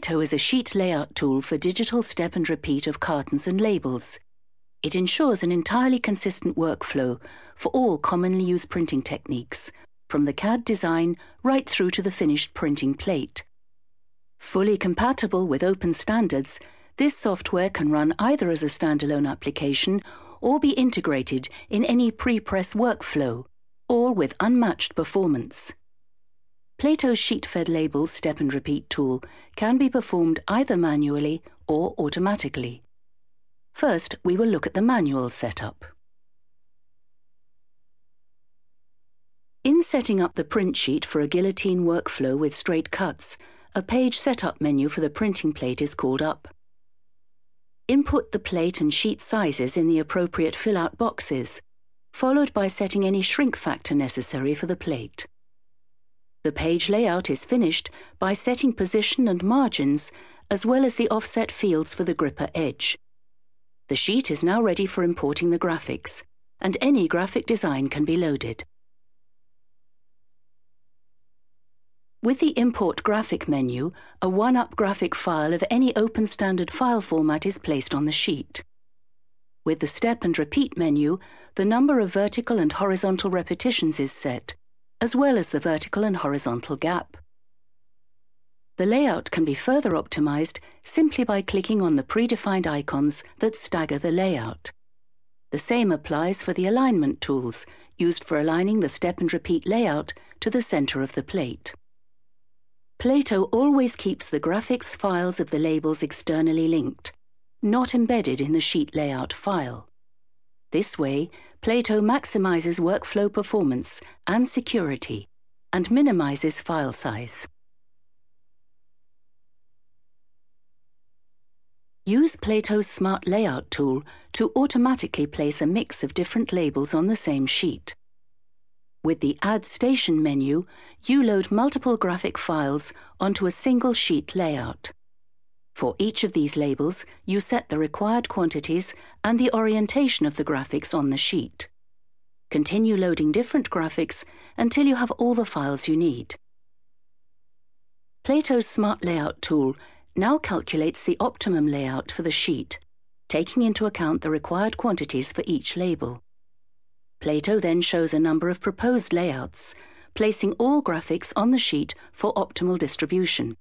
Plato is a sheet layout tool for digital step and repeat of cartons and labels. It ensures an entirely consistent workflow for all commonly used printing techniques, from the CAD design right through to the finished printing plate. Fully compatible with open standards, this software can run either as a standalone application or be integrated in any pre-press workflow, all with unmatched performance. Plato's sheet-fed labels step and repeat tool can be performed either manually or automatically. First, we will look at the manual setup. In setting up the print sheet for a guillotine workflow with straight cuts, a page setup menu for the printing plate is called up. Input the plate and sheet sizes in the appropriate fill-out boxes, followed by setting any shrink factor necessary for the plate. The page layout is finished by setting position and margins, as well as the offset fields for the gripper edge. The sheet is now ready for importing the graphics, and any graphic design can be loaded. With the Import Graphic menu, a one-up graphic file of any open standard file format is placed on the sheet. With the Step and Repeat menu, the number of vertical and horizontal repetitions is set, as well as the vertical and horizontal gap. The layout can be further optimized simply by clicking on the predefined icons that stagger the layout. The same applies for the alignment tools, used for aligning the Step and Repeat layout to the center of the plate. Plato always keeps the graphics files of the labels externally linked, not embedded in the sheet layout file. This way, Plato maximizes workflow performance and security, and minimizes file size. Use Plato's Smart Layout tool to automatically place a mix of different labels on the same sheet. With the Add Station menu, you load multiple graphic files onto a single sheet layout. For each of these labels, you set the required quantities and the orientation of the graphics on the sheet. Continue loading different graphics until you have all the files you need. Plato's Smart Layout tool now calculates the optimum layout for the sheet, taking into account the required quantities for each label. Plato then shows a number of proposed layouts, placing all graphics on the sheet for optimal distribution.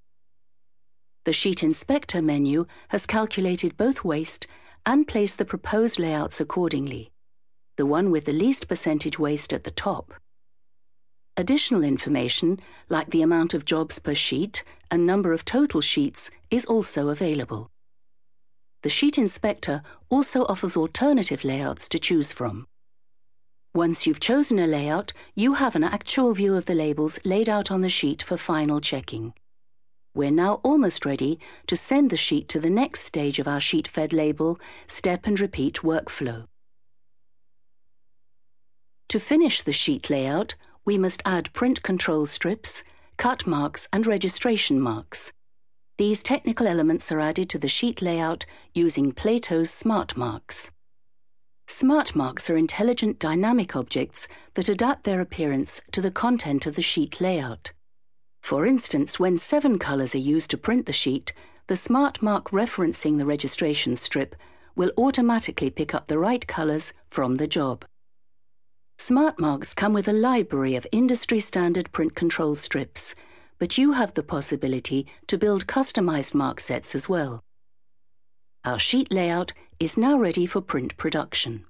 The Sheet Inspector menu has calculated both waste and placed the proposed layouts accordingly, the one with the least percentage waste at the top. Additional information, like the amount of jobs per sheet and number of total sheets, is also available. The Sheet Inspector also offers alternative layouts to choose from. Once you've chosen a layout, you have an actual view of the labels laid out on the sheet for final checking. We're now almost ready to send the sheet to the next stage of our sheet-fed label, step and repeat workflow. To finish the sheet layout, we must add print control strips, cut marks and registration marks. These technical elements are added to the sheet layout using Plato's Smart Marks. Smart marks are intelligent dynamic objects that adapt their appearance to the content of the sheet layout. For instance, when 7 colours are used to print the sheet, the smart mark referencing the registration strip will automatically pick up the right colours from the job. Smart marks come with a library of industry-standard print control strips, but you have the possibility to build customised mark sets as well. Our sheet layout is now ready for print production.